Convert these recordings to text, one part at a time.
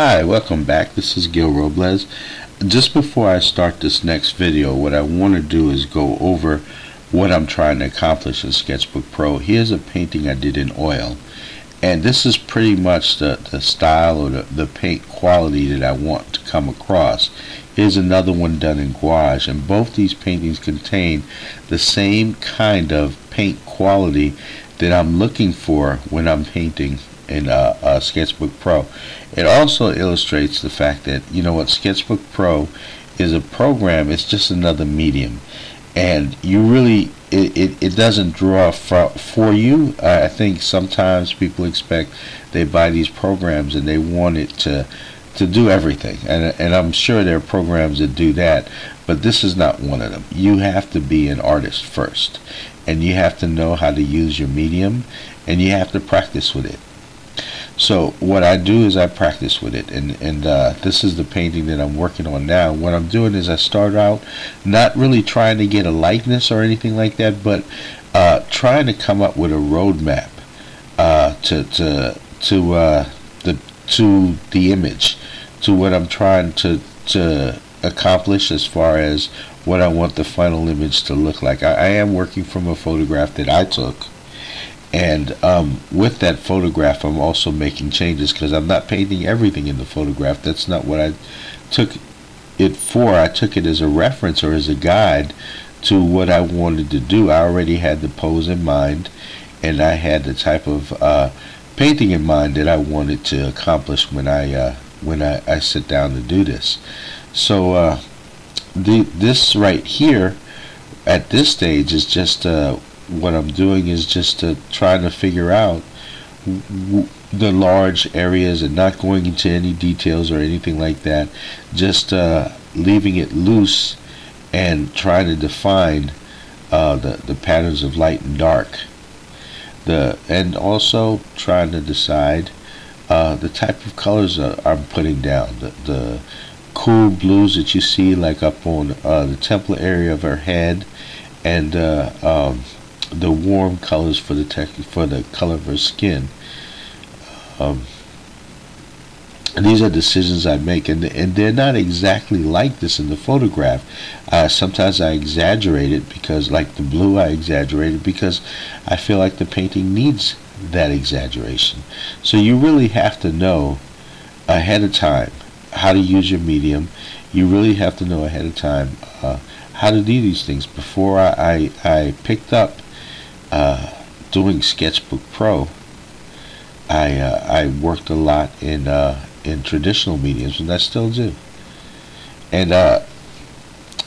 Hi, welcome back. This is Gil Robles. Just before I start this next video, what I want to do is go over what I'm trying to accomplish in Sketchbook Pro. Here's a painting I did in oil, and this is pretty much the style or the paint quality that I want to come across. Here's another one done in gouache, and both these paintings contain the same kind of paint quality that I'm looking for when I'm painting in Sketchbook Pro. It also illustrates the fact that, you know what, Sketchbook Pro is a program. It's just another medium, and you really it doesn't draw for you. I think sometimes people expect, they buy these programs and they want it to do everything, and I'm sure there are programs that do that, but this is not one of them. You have to be an artist first, and you have to know how to use your medium, and you have to practice with it. So what I do is I practice with it, and this is the painting that I'm working on now. What I'm doing is I start out not really trying to get a likeness or anything like that, but trying to come up with a roadmap to the image, to what I'm trying to accomplish as far as what I want the final image to look like. I am working from a photograph that I took. And with that photograph, I'm also making changes because I'm not painting everything in the photograph. That's not what I took it for. I took it as a reference or as a guide to what I wanted to do. I already had the pose in mind, and I had the type of painting in mind that I wanted to accomplish when I sit down to do this. So this right here at this stage is just what I'm doing is just trying to figure out the large areas and not going into any details or anything like that, just leaving it loose and trying to define the patterns of light and dark, and also trying to decide the type of colors I'm putting down, the cool blues that you see like up on the temple area of her head, and the warm colors for the color of her skin. And these are decisions I make, and they're not exactly like this in the photograph. Sometimes I exaggerate it, because like the blue, I exaggerate it because I feel like the painting needs that exaggeration. So you really have to know ahead of time how to use your medium. You really have to know ahead of time how to do these things. Before I picked up doing Sketchbook Pro, I worked a lot in traditional mediums, and I still do. And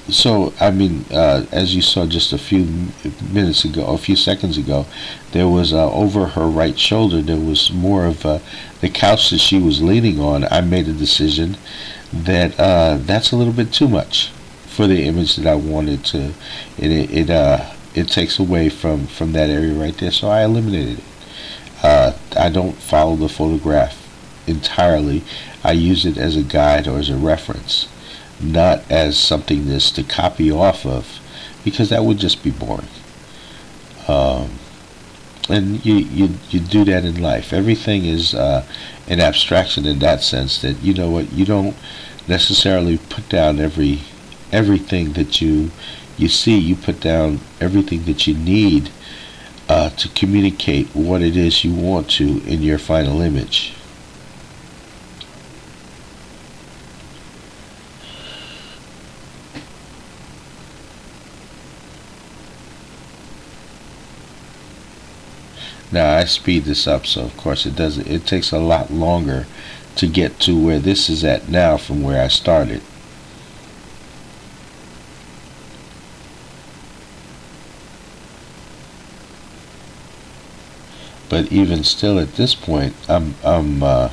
so I mean, as you saw just a few seconds ago, there was over her right shoulder, there was more of the couch that she was leaning on. I made a decision that that's a little bit too much for the image that I wanted to. It takes away from that area right there, so I eliminated it. I don't follow the photograph entirely. I use it as a guide or as a reference, not as something that's to copy off of, because that would just be boring. And you do that in life. Everything is an abstraction in that sense, that, you know what, you don't necessarily put down everything that you see. You put down everything that you need to communicate what it is you want to in your final image. Now I speed this up, so of course it takes a lot longer to get to where this is at now from where I started. But even still, at this point, I'm not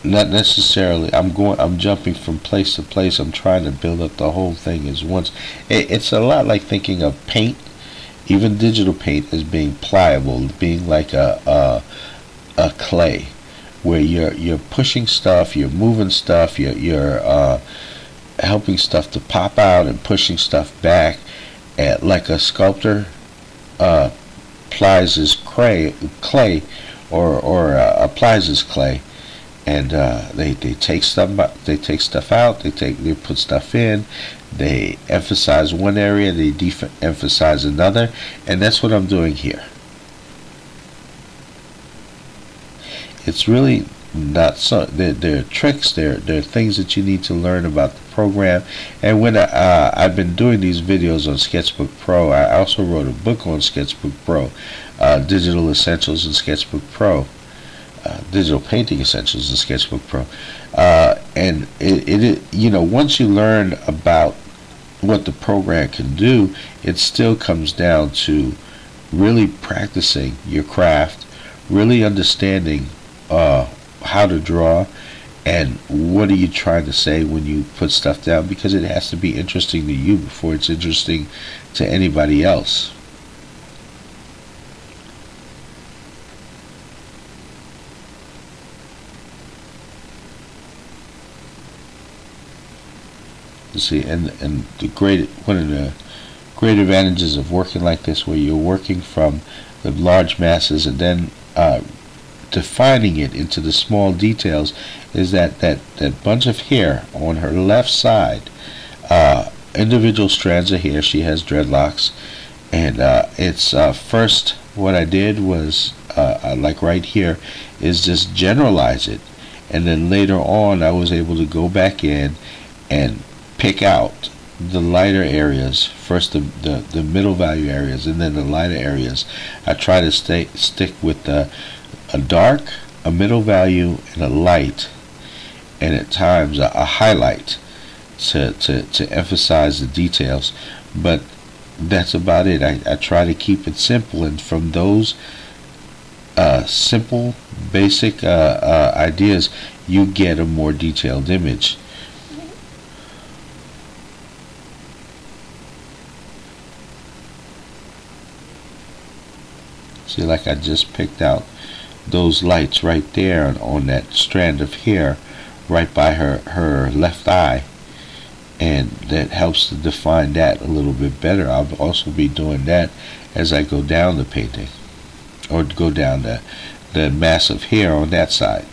necessarily. I'm jumping from place to place. I'm trying to build up the whole thing as once. It's a lot like thinking of paint, even digital paint, as being pliable, being like a clay, where you're pushing stuff, you're moving stuff, you're helping stuff to pop out and pushing stuff back, like a sculptor applies his clay or applies his clay and they take stuff out, they put stuff in, they emphasize one area, they emphasize another, and that's what I'm doing here. It's really not so. There are tricks. There are things that you need to learn about the program. And when I've been doing these videos on Sketchbook Pro, I also wrote a book on Sketchbook Pro, Digital Essentials in Sketchbook Pro, Digital Painting Essentials in Sketchbook Pro. And once you learn about what the program can do, it still comes down to really practicing your craft, really understanding how to draw, and what are you trying to say when you put stuff down, because it has to be interesting to you before it's interesting to anybody else. You see, and one of the great advantages of working like this, where you're working from the large masses and then defining it into the small details, is that bunch of hair on her left side, individual strands of hair. She has dreadlocks, and it's first what I did was like right here is just generalize it, and then later on I was able to go back in and pick out the lighter areas first, the middle value areas, and then the lighter areas. I try to stick with a dark, a middle value, and a light, and at times a highlight to emphasize the details. But that's about it. I try to keep it simple, and from those simple, basic ideas, you get a more detailed image. See, like I just picked out those lights right there on that strand of hair right by her left eye, and that helps to define that a little bit better. I'll also be doing that as I go down the painting, or go down the mass of hair on that side.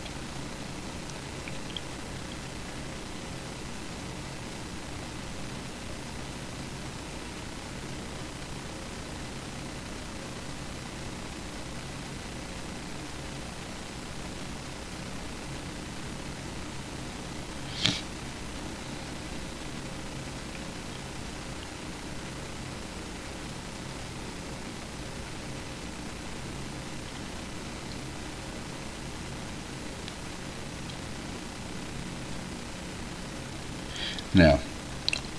Now,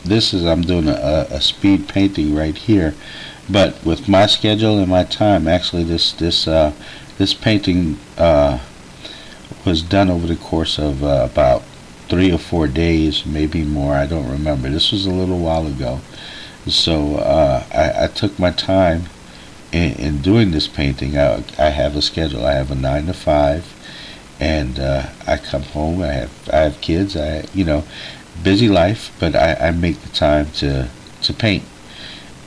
I'm doing a speed painting right here, but with my schedule and my time, actually this painting was done over the course of about 3 or 4 days, maybe more. I don't remember. This was a little while ago, so I took my time in doing this painting. I have a schedule. I have a 9 to 5, and I come home. I have kids. Busy life, but I make the time to paint.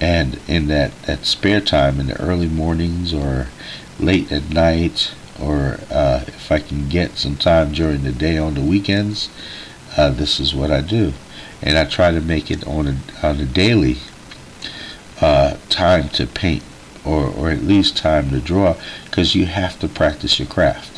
And in that spare time, in the early mornings or late at night, or if I can get some time during the day on the weekends, this is what I do. And I try to make it on a daily time to paint, or at least time to draw, because you have to practice your craft.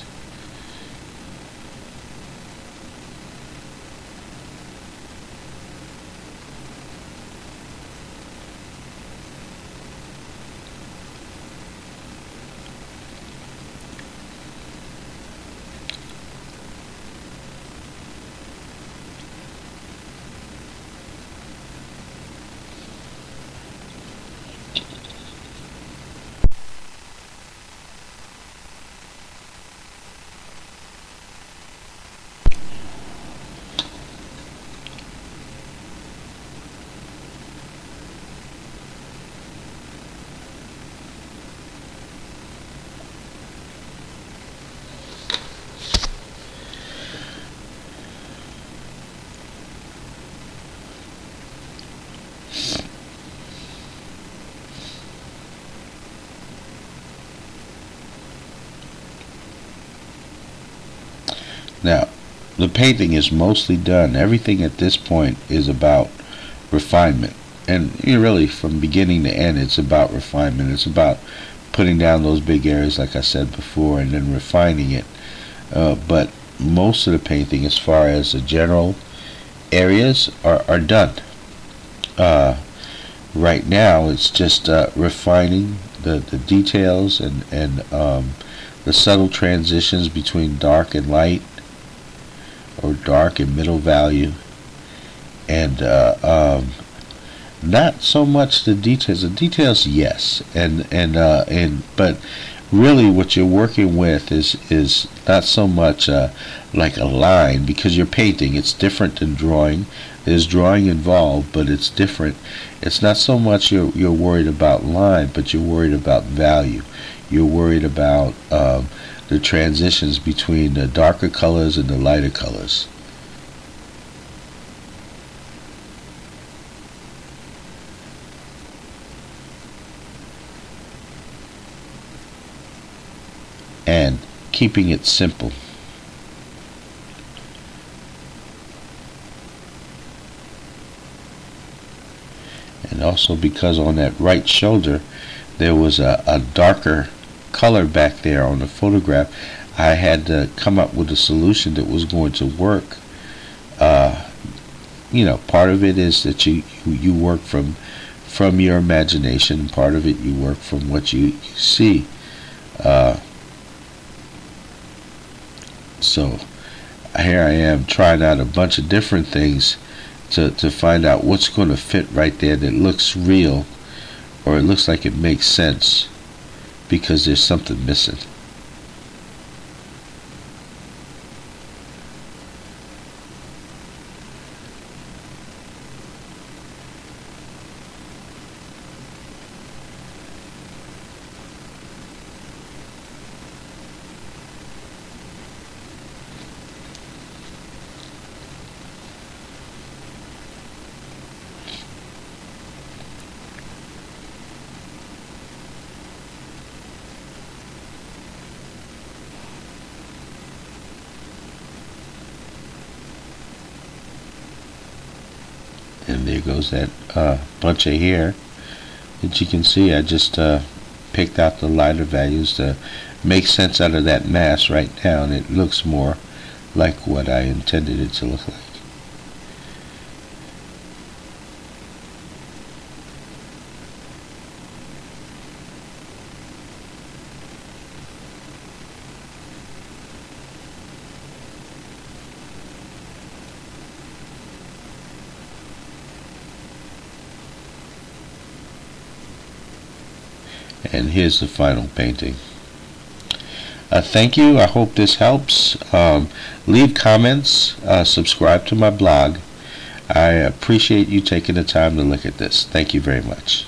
Now, the painting is mostly done. Everything at this point is about refinement. And really, from beginning to end, it's about refinement. It's about putting down those big areas, like I said before, and then refining it. But most of the painting, as far as the general areas, are done. Right now, it's just refining the details and the subtle transitions between dark and light, or dark and middle value, and not so much the details. The details, yes, but really what you're working with is not so much like a line, because you're painting. It's different than drawing. There's drawing involved, but it's different. It's not so much you're worried about line, but you're worried about value. You're worried about the transitions between the darker colors and the lighter colors. And keeping it simple. And also, because on that right shoulder there was a darker color back there on the photograph, I had to come up with a solution that was going to work. Part of it is that you work from your imagination. Part of it you work from what you see. So here I am trying out a bunch of different things to find out what's going to fit right there that looks real, or it looks like it makes sense, because there's something missing. And there goes that bunch of hair that you can see. I just picked out the lighter values to make sense out of that mass right now, and it looks more like what I intended it to look like. And here's the final painting. Thank you. I hope this helps. Leave comments. Subscribe to my blog. I appreciate you taking the time to look at this. Thank you very much.